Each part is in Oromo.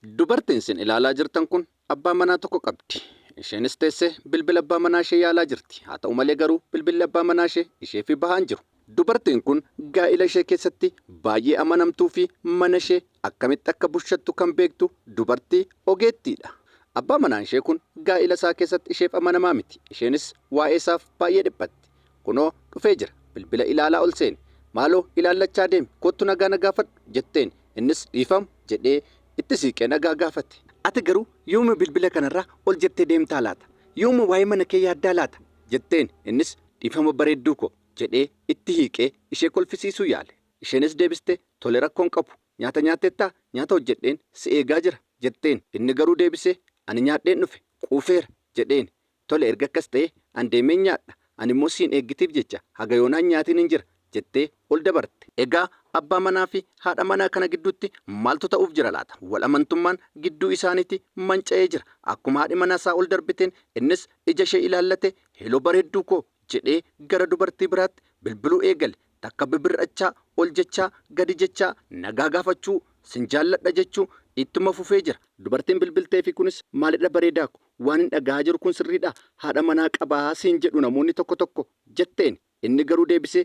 Dubartiin isin ilaalaa jirtan kun abbaa manaa tokko qabdi. Isheenis teessee bilbila abbaa manaa ishee yaalaa jirti. Haa ta'u malee garuu bilbilli abbaa manaa isheef bahaan jiru. Dubartiin kun gaa'ila ishee keessatti baay'ee amanamtuu fi mana ishee akkamitti akka bushattu kan beektu dubartii ogeettiidha. Abbaa manaa ishee kun gaa'ila isaa keessatti isheef amanamaa miti. Isheenis waa'ee isaaf baay'ee dhiphatti. Kunoo dhufee jira. Bilbila ilaalaa ol seene. Maaloo ilaallachaa deemi. Kottu nagaa na gaafadhu jetteen. Innis dhiifamu jedhee itti siiqee nagaa gaafate. Ati garuu yooma bilbila kanarraa ol jettee deemtaa laata? Yooma waa'ee mana kee yaaddaa laata? Jetteen. Innis dhiifama bareedduu ko jedhee itti hiiqee ishee kolfisiisuu yaale. Isheenis deebistee tole rakkoon qabu. Nyaata nyaattettaa? Nyaata hojjedheen si eegaa jira jetteen. Inni garuu deebisee ani nyaadheen dhufe quufeera jedheen. Tole erga akkas ta'e an deemeen nyaadha. Ani immoo siin eeggitiif jecha haga yoonaan nyaatiin hin jira jettee ol dabarte. Egaa abbaa manaa fi haadha manaa kana gidduutti maaltu ta'uuf jira laata? Wal amantummaan gidduu isaaniitti manca'ee jira. Akkuma haadhi manaa isaa ol darbiteen innis ija ishee ilaallate heloo bareedduu koo jedhee gara dubartii biraatti bilbiluu eegale. Takka bibirrachaa ol jechaa gadi jechaa nagaa gaafachuu sin jaalladha jechuu ittuma fufee jira. Dubartiin bilbilteefi kunis maalidha bareedaa ko waan hin dhagahaa jiru kun sirriidha. Haadha manaa qabaa siin jedhu namoonni tokko tokko jetteen. Inni garuu deebisee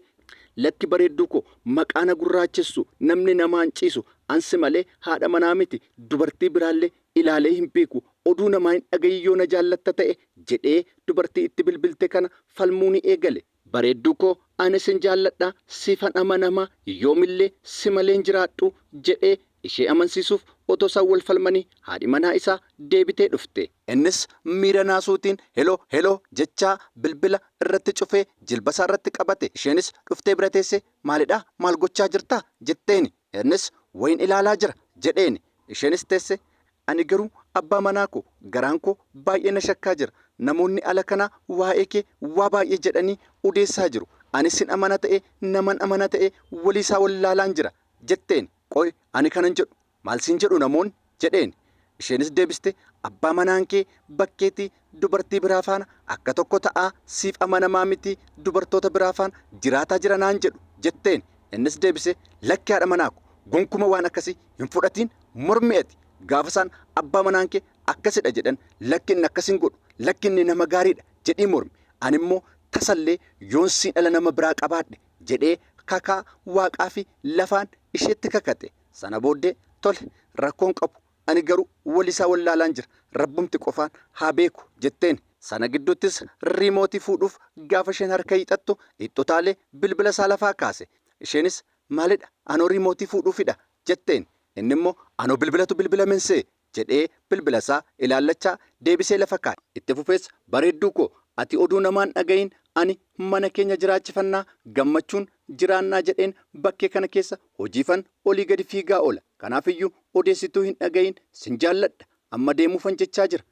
lakki bareedduu ko maqaa na gurraachessu namni namaan ciisu ansi malee haadha manaa miti dubartii biraallee ilaalee hin beeku oduu namaa hin dhagayyoo na jaallatta ta'e jedhee dubartii itti bilbilte kana falmuu ni eegale. Bareedduu koo ani sin jaalladha sifan amanamaa yoomillee si malee hin jiraadhu jedhee ishee amansiisuuf otoo isaan wal falmanii haadhi manaa isaa deebitee dhufte. Innis miira naasuutiin heloo jechaa bilbila irratti cufee jilbasaa irratti qabate. Isheenis dhuftee bira teessee maalidhaa maal gochaa jirtaa jetteen. Innis wayin ilaalaa jira jedheen. Isheenis teessee ani garuu abbaa manaa koo garaan koo baay'ee na shakkaa jira. Namoonni ala kanaa waa'ee kee waa baay'ee jedhanii odeessaa jiru. Ani sin amana ta'e naman amana ta'e waliisaa wal ilaalaan jira jetteen. Qoy ani kanan jedhu maal siin jedhu namoonni jedheen. Isheenis deebiste abbaa manaan kee bakkeetii dubartii biraa faana akka tokko ta'aa siif amanamaa miti dubartoota biraa faana jiraataa jira naan jedhu jetteen. Innis deebise lakki haadha manaa ko gonkuma waan akkasii hin fudhatiin mormi'ati. Gaafa isaan abbaa manaan kee akkasidha jedhan lakki inni akkas hin godhu lakki inni nama gaariidha jedhii mormi. Ani immoo tasallee yoon siin dhala nama biraa qabaadhe jedhee kakaa waaqaa fi lafaan isheetti kakate. Sana booddee tole rakkoon qabu ani garuu walisaa wal ilaalaan jira rabbumti qofaan haa beeku jetteen. Sana gidduuttis riimootii fuudhuuf gaafa isheen harka hiixattu ittutaalee bilbila isaa lafaa kaase. Isheenis maalidha anoo riimootii fuudhuufidha jetteen. Inni immoo anoo bilbilatu bilbila mensee jedhee bilbila isaa ilaallachaa deebisee lafa kaa'e. Itti fufees bareedduu koo ati oduu namaan dhagayin ani mana keenya jiraachifannaa gammachuun jiraannaa jedheen bakkee kana keessa hojiifan olii gadi fiigaa oola. Kanaafiyyuu odeessituu hin dhagayin sin jaalladha amma deemuufan jechaa jira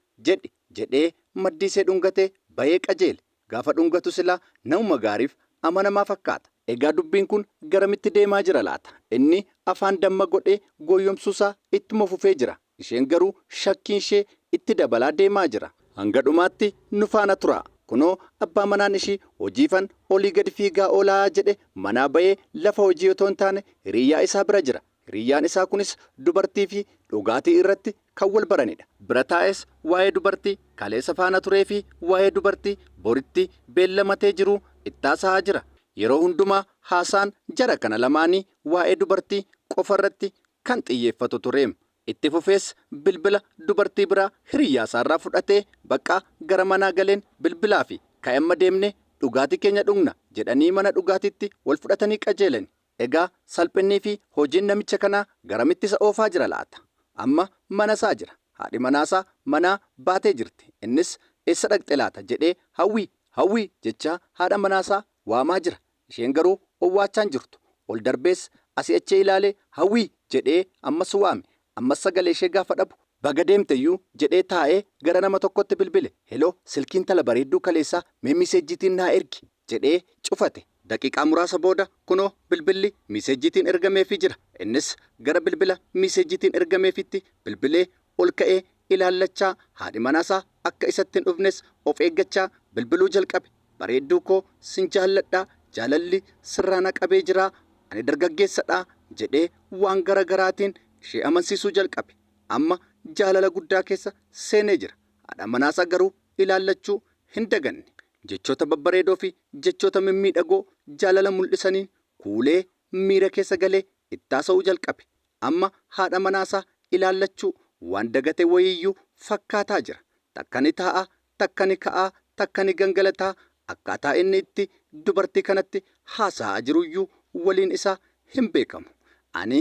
jedhee maddiisee dhungatee bahee qajeele. Gaafa dhungatu silaa nama gaariif amanamaa fakkaata. Egaa dubbiin kun garamitti deemaa jira laata? Inni afaan damma godhee gooyyomsuusaa ittuma fufee jira. Isheen garuu shakkiin ishee itti dabalaa deemaa jira. Hanga dhumaatti nu faana tura. Kunoo abbaa manaan ishii hojiifan olii gadi fiigaa oolaa jedhe manaa bahee lafa hojii otoo hin taane hiriyyaa isaa bira jira. Hiriyyaan isaa kunis dubartii fi dhugaatii irratti kan wal baranidha. Bira taa'es waa'ee dubartii kaleessa faana turee fi waa'ee dubartii boritti beellamatee jiru ittaasaa jira. Yeroo hundumaa haasaan jara kana lamaanii waa'ee dubartii qofa irratti kan xiyyeeffatu tureem. Itti fufees bilbila dubartii biraa hiriyyaa isaarraa fudhatee bakka gara manaa galeen bilbilaa fi ka'emma deemne dhugaatii keenya dhugna jedhanii mana dhugaatiitti wal fudhatanii qajeelan. Egaa salphinnii fi hojiin namicha kanaa garamitti isa oofaa jira laata? Amma mana isaa jira. Haadhi manaasaa manaa baatee jirti. Innis eessa dhaqxe laata jedhee hawwii jechaa haadha manaasaa waamaa jira. Isheen garuu owwaachaan jirtu. Ol darbees asii achee ilaalee hawwii jedhee ammas waame. Ammas sagalee ishee gaafa dhabu baga deemteyyuu jedhee taa'ee gara nama tokkotti bilbile. Heloo silkiin tala bareedduu kaleessaa mee miseejjiitiin naa ergi jedhee cufate. Daqiiqaa muraasa booda kunoo bilbilli miseejjiitiin ergameefii jira. Innis gara bilbila miseejjiitiin ergameefitti bilbilee ol ka'ee ilaallachaa haadhi manaasaa akka isatti hin dhufnes of eeggachaa bilbiluu jalqabe. Bareedduu koo sin jaalladhaa jaalalli sirraana qabee jiraa ani dargaggeessadhaa jedhee waan gara garaatiin ishee amansiisuu jalqabe. amma jaalala guddaa keessa seenee jira. Haadha manaasaa garuu ilaallachuu hin daganne. Jechoota babbareedoo fi jechoota mimmiidhagoo jaalala mul'isaniin kuulee miira keessa galee itti haasa'uu jalqabe. Amma haadha manaasaa ilaallachuu waan dagate wayiiyyuu fakkaataa jira. Takka ni taa'a, takka ni ka'aa, takka ni gangalataa. Akkaataa inni itti dubartii kanatti haasa'aa jiruyyuu waliin isaa hin beekamu. Ani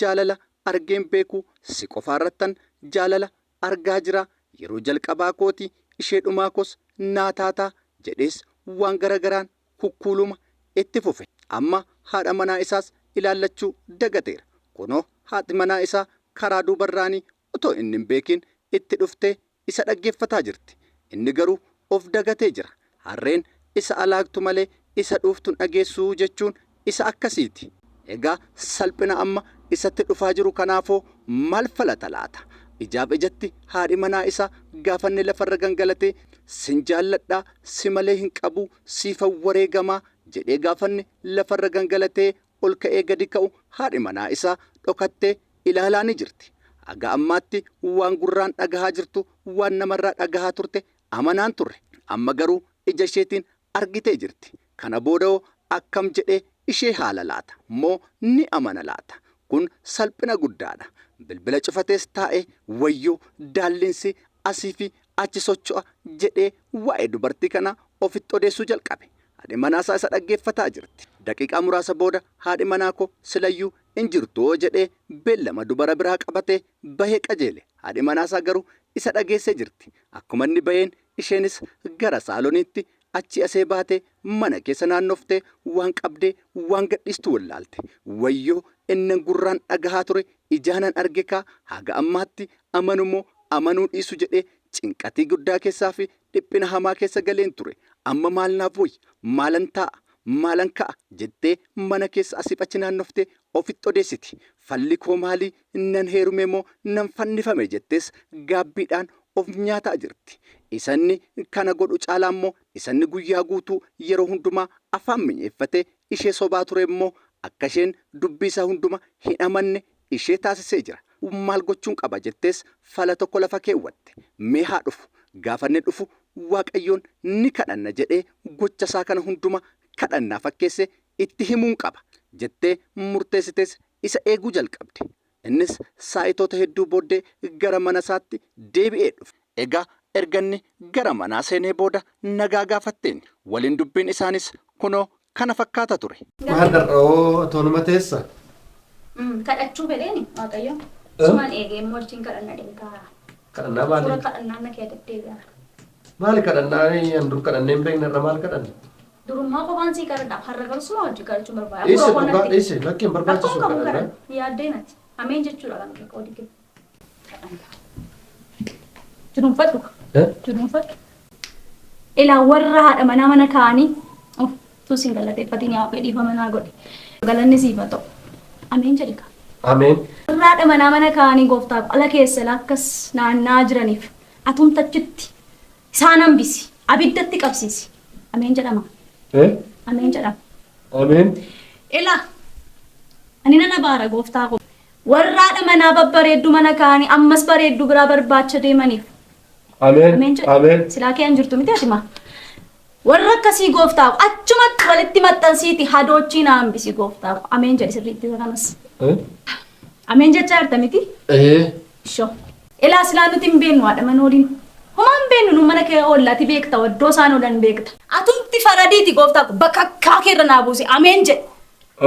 jaalala argeen beeku si qofaarrattan jaalala argaa jira. Yeroo jalqabaa kooti ishee dhumaa koos naa taataa jedhees waan garagaraan kukkuuluma itti fufe. Amma haadha manaa isaas ilaallachuu dagateera. Kunoo haati manaa isaa karaa duubarraanii otoo inni hin beekin itti dhuftee isa dhaggeeffataa jirti. Inni garuu of dagatee jira. Harreen isa alaagtu malee isa dhuuftuun dhageessuu jechuun isa akkasiiti. Egaa salphina amma isatti dhufaa jiru kanaafoo maal falata laata? Ijaaf ijatti haadhi manaa isaa gaafanne lafarra gangalatee sin jaalladhaa si malee hin qabu siifan wareegamaa jedhee gaafanne lafarra gangalatee ol ka'ee gadi ka'u haadhi manaa isaa dhokattee ilaalaa ni jirti. Haga ammaatti waan gurraan dhagahaa jirtu waan namarraa dhagahaa turte amanaan turre. Amma garuu ija isheetiin argitee jirti. Kana booda'oo akkam jedhee ishee haala laata moo ni amana laata? Kun salphina guddaadha. Bilbila cufatees taa'ee wayyoo daallinsi asii fi achi socho'a jedhee waa'ee dubartii kana ofitti odeessuu jalqabe. Haadhi manaasaa isa dhaggeeffataa jirti. Daqiiqaa muraasa booda haadhi manaa koo silayyuu hin jirtoo jedhee beellama dubara biraa qabatee bahee qajeele. Haadhi manaasaa garuu isa dhageessee jirti. Akkuma inni baheen isheenis gara saaloniitti achi asee baatee mana keessa naannoftee waan qabdee waan gadhiistu wallaalte. Wayyoo inni gurraan dhagahaa ture ijaanan arge kaa haga ammaatti amanumoo amanuu dhiisu jedhee cinqatii guddaa keessaa fi dhiphina hamaa keessa galeen ture. Amma maal naaf wayya? Maalan taa'a? Maalan ka'a? Jettee mana keessa asii achi naannoftee ofitti odeessiti. Falli koo maalii? Nan heerume moo nan fannifame jettees gaabbiidhaan of nyaataa jirti. Isanni kana godhu caalaa immoo isanni guyyaa guutuu yeroo hundumaa afaan mi'eeffatee ishee sobaa ture immoo akka isheen dubbii isaa hunduma hin amanne ishee taasisee jira. Maal gochuun qaba jettees fala tokko lafa keewwatte. Mee haa dhufu gaafanne dhufu Waaqayyoon ni kadhanna jedhee gocha isaa kana hunduma kadhannaa fakkeessee itti himuun qaba jettee murteessitees isa eeguu jalqabde. Innis saa'itoota hedduu booddee gara mana isaatti deebi'ee dhufe. Egaa erganni gara manaa seenee booda nagaa gaafatteen waliin dubbiin isaanis kunoo kana fakkaata ture. Maal dhar'oo toonuma teessa? Kadhachuu fedheeni Waaqayyo. Sumaan eegee moortiin kadhannaa deemtaa. Kadhannaa maali? Suura kadhannaa na kee deddeebi'a. Maali kadhannaa an dur kadhannee hin beekne irra maal kadhanna? Durummaa qofaan sii kadhadhaaf har'a garuu suma hojii kadhachuu barbaada. Dhiise dhugaa dhiise lakkiin barbaachisu kadhannaa. Yaaddee nati. Ameen jechuudha kan akka odii kennu. Junuunfadhu. Junuunfadhu. Ilaa warra haadha manaa mana kaanii. Tu siin galateeffatiin yaa fedhii fa manaa godhe. Galanni siif haa ta'u. Ameen jedhi kaa. Ameen. Warra haadha manaa mana kaanii gooftaa ala keessa lakkas naannaa jiraniif atumtachitti isaan hambisi abiddatti qabsiisi. Ameen jedhama. Ameen jedhama. Ameen. Ilaa ani nana baara gooftaa koo. Warra haadha manaa babbareeddu mana kaanii ammas bareeddu biraa barbaacha deemaniif. Ameen. Ameen. Silaa kee hin jirtu miti ati maa. Warra akkasii gooftaa koo achumatti walitti maxxansiiti hadoochii na hambisi gooftaa koo. Ameen jedhi sirriitti kanas. Ameen jechaa jirta miti? Shoo. Ilaa silaa nuti hin beennu haadha mana waliin. Homaa hin beennu nu mana kee oollaati beekta waddoo isaan oolan beekta. Atumti faradiiti gooftaa koo bakka akkaa keerra naa buuse. Ameen jedhi.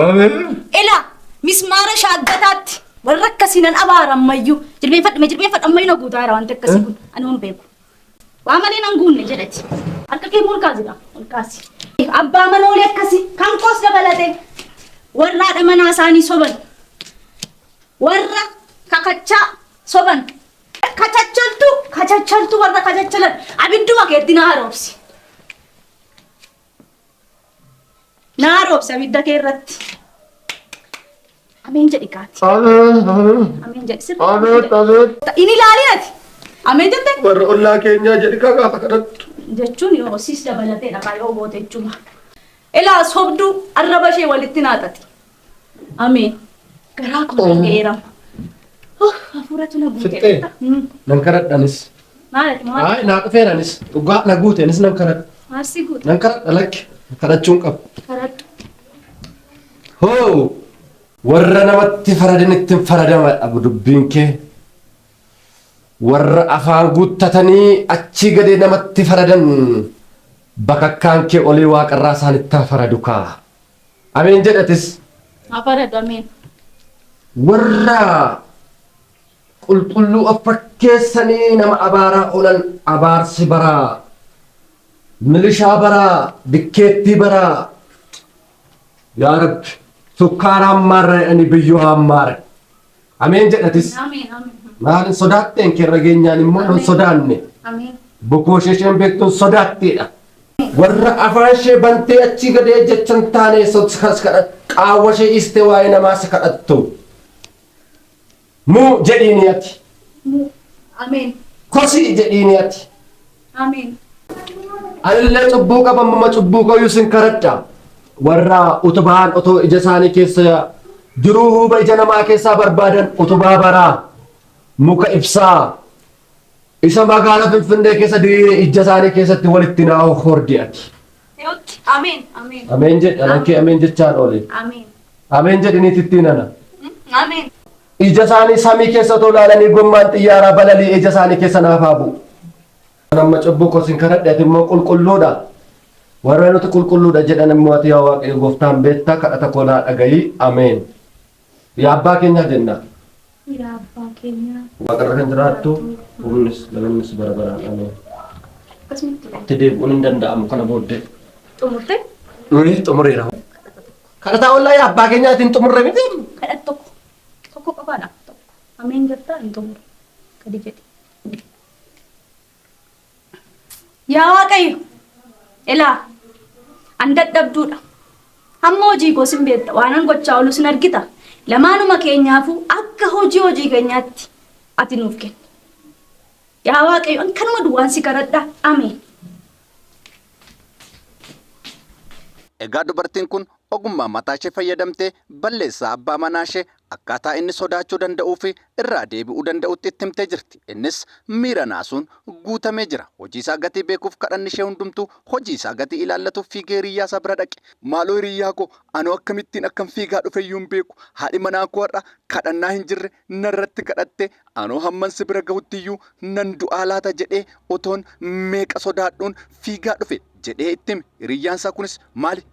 Ameen. Ilaa mismaara shaaggataatti warra akkasii nan abaara ammayyuu. Jilbeenfadhu ammayyuu na guutaa jira wanti akkasii kun. Ani hin beeku. Waa malee nan guunne jedhati. Harka kee mulkaasudha. Mulkaasi. Abbaa manoolee akkasii kan koos dabalatee warra haadha manaa isaanii soban. Warra kakachaa soban. Kachachaltu warra kachachalan abidduma keetti na haroobsi. Na haroobsi abidda kee irratti. Ameen jedhi kaati. Ameen jedhi sirrii. Ameen. Inni ilaali ati. Ameen jette. Warra ollaa keenyaa jedhi gaafa kadhattu. Jechuun yoo siis dabalatee dhaqaa yoo goote jechuudha. Ilaa sobduu arraba ishee walitti naaxati. Ameen. Garaa koo dhaga'eerama. Hafuuratu na Fixxee. guute. Nan kadhadhanis. Maal? Ay naa dhufeeranis. Dhugaa na guuteenis nan kadhadha. Maarsi guute. Nan kadhadha lakki. Kadhachuun qabu. Karadhu. Hoo! Warra namatti faradanitti hin faradama dhabu dubbiin kee. Warra afaan guuttatanii achii gadee namatti faradan bakakkaan kee olii waaqarraa isaanitti faradu kaa. Ameen jedhatis. Haa faradhu ameen. Warra qulqulluu of fakkeessanii nama abaaraa oolan abaarsi baraa. Milishaa baraa, dikkeettii baraa. Yaa Rabbi, sukkaara hammaarra ani biyyoo hammaara. Ameen jedhatis. Ameen ameen. Maalin sodaatteen kee rageenyaan immoo hin sodaanne. Ameen. Bokoo isheen beektuun sodaatteedha. Warra afaan ishee bantee achii gadee jechan taane qaawwa ishee istee waa'ee namaas kadhattu. Muu jedhiini ati. Ameen. Kosii jedhiini ati. Ameen. Anillee cubbuu qaban mama cubbuu koyyuu sin kadhadha. Warra utubaan otoo ija isaanii keessa jiruu huuba ija namaa keessaa barbaadan utubaa baraa. Muka ibsaa. Isa magaalaa Finfinnee keessa diriiree ija isaanii keessatti walitti naa'u hordi ati. Ameen. Ameen. Ameen jedha lankee ameen jechaan oole. Ameen. Ameen jedhiniit ittiin ana. Ameen. Ija isaanii samii keessa otoo ilaalanii gommaan xiyyaaraa balalii ija isaanii keessa naaf haa bu'u. Nama cubbuu kosin kadhadhe ati immoo qulqulluudha. Warra nuti qulqulluudha jedhan immoo ati yaa Waaqayyo gooftaan beektaa kadhata koolaa dhagayi. Ameen. Yaa abbaa keenya jenna. Yaa abbaa keenya. Waaqarra kan jiraattu humnis lamannis bara baraan ameen. Akkasumas Itti deebi'uun hin danda'amu kana booddee. xumurte. Xumureera. Kadhataa ollaa yaa abbaa keenyaatiin xumurre miti. Kadhat tokko. Tokko qofaadhaaf tokko. Ameen jettaa hin xumuru. Gadi jedhi. Yaa Waaqayyo. Ilaa. An dadhabduudha. Hamma hojii koo sin beekta waan an gochaa oolu sin argita. Lamaanuma keenyaafuu akka hojii keenyaatti ati nuuf kenni. Yaa Waaqayyo an kanuma duwwaan si kadhadha. Ameen. Egaa dubartiin kun ogummaa mataa ishee fayyadamtee balleessaa abbaa manaa ishee akkaataa inni sodaachuu danda'uu fi irraa deebi'uu danda'utti itti himtee jirti. Innis miira naasuun guutamee jira. Hojii isaa gatii beekuuf kadhanni ishee hundumtuu hojii isaa gatii ilaallatuuf fiigee hiriyyaa isaa bira dhaqe. Maaloo hiriyyaa koo anoo akkamittiin akkam fiigaa dhufe iyyuu hin beeku. Haadhi manaa koo har'a kadhannaa hin jirre narratti kadhatte anoo hamman si bira gahutti iyyuu nan du'aa laata jedhee otoon meeqa sodaadhuun fiigaa dhufe. Jedhee itti hime hiriyyaan isaa kunis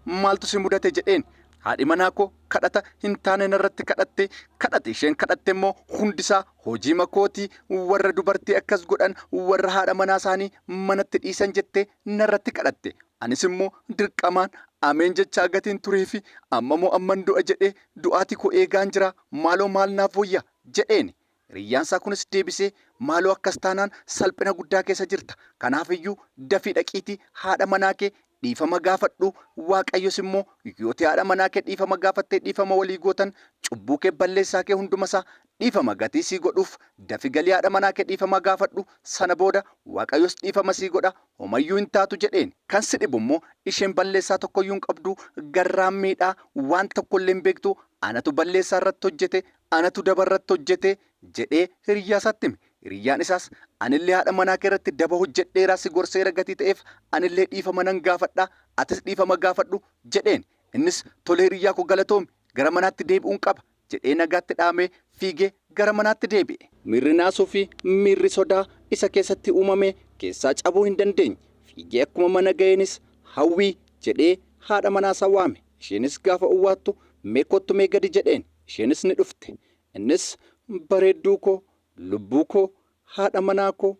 maaltu si mudate jedheen haadhi manaa koo kadhata hin taane narratti kadhatte isheen kadhatte immoo hundisaa hojii makootii warra dubartii akkas godhan warra haadha manaa isaanii manatti dhiisan jettee narratti kadhatte anis immoo dirqamaan ameen jechaa gatiin turee fi ammamoo amman du'a jedhee du'aati koo eegaan jira maaloo maal naaf wayya jedheen. Hiriyyaan isaa kunis deebisee maaloo akkas taanaan salphina guddaa keessa jirta. Kanaaf iyyuu dafii dhaqiitii haadha manaa kee dhiifama gaafadhu. Waaqayyos immoo yooti haadha manaa kee dhiifama gaafattee dhiifama walii gootan cubbuu kee balleessaa kee hundumasaa dhiifama gatii sii godhuuf dafi galii haadha manaa kee dhiifama gaafadhu. Sana booda Waaqayyos dhiifama sii godha homayyuu hin taatu jedheen. Kan si dhibu immoo isheen balleessaa tokkoyyuu hin qabdu garraan miidhaa waan tokkollee hin beektu anatu balleessaa irratti hojjete anatu daba irratti hojjete jedhee hiriyyaa isaatti hime. Hiriyyaan isaas anillee haadha manaa kee irratti daba hojjedheeraa si gorseera gatii ta'eef anillee dhiifama nan gaafadha atis dhiifama gaafadhu jedheen. Innis tolee hiriyyaa koo galatoomi gara manaatti deebi'uun qaba jedhee nagaatti dhaamee fiigee gara manaatti deebi'e. Miirri naasuu fi miirri sodaa isa keessatti uumame keessaa cabuu hin dandeenye. Fiigee akkuma mana ga'eenis hawwii jedhee haadha manaasaa waame. Isheenis gaafa uwwaattu mee kottu mee gadi jedheen. Isheenis ni dhufte. Innis bareedduu koo lubbuu koo haadha manaa koo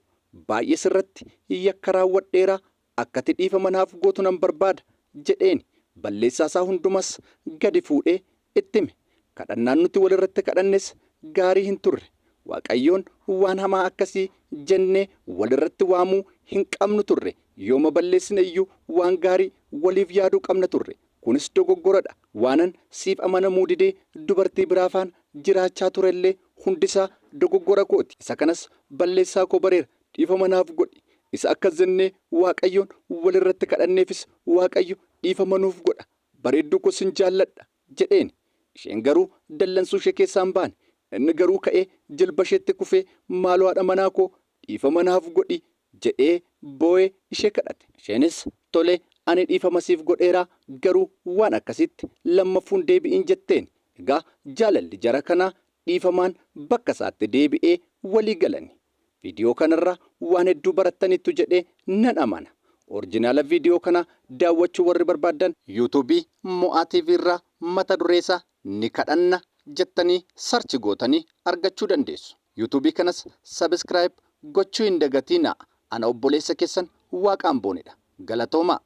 baay'ee sirratti yakka raawwadheera akkati dhiifama naaf gootu nan barbaada jedheen. Balleessaa isaa hundumas gadi fuudhee itti hime. Kadhannaan nuti walirratti kadhannes gaarii hin turre. Waaqayyoon waan hamaa akkasii jennee walirratti waamuu hin qabnu turre. Yooma balleessine iyyuu waan gaarii waliif yaaduu qabna turre. Kunis dogoggoradha. Waanan siif amanamuu didee dubartii biraafaan jiraachaa turellee hundisaa dogoggora kooti. Isa kanas balleessaa koo bareera dhiifama naaf godhi. Isa akkas jennee Waaqayyoon walirratti kadhanneefis Waaqayyo dhiifama nuuf godha. Bareedduu koo sin jaalladha jedheen. Isheen garuu dallansuu ishee keessaan baane. Inni garuu ka'ee jilba isheetti kufee maaloo haadha manaa koo dhiifama naaf godhi jedhee boo'ee ishee kadhate. Isheenis tolee ani dhiifama siif godheeraa garuu waan akkasitti lammaffuun deebi'iin jetteen. Egaa jaalalli jara kanaa dhiifamaan bakka isaatti deebi'ee walii galani. Viidiyoo kanarraa waan hedduu barattaniittu jedhee nan amana. Orjinaala viidiyoo kana daawwachuu warri barbaadan yuutuubii Mo'aa TV irraa mata dureessaa ni kadhanna jettanii sarchi gootanii argachuu dandeessu. yuutuubii kanas sabiskiraayib gochuu hin dagatinaa. Ana obboleessa keessan Waaqaan boonedha. Galatooma.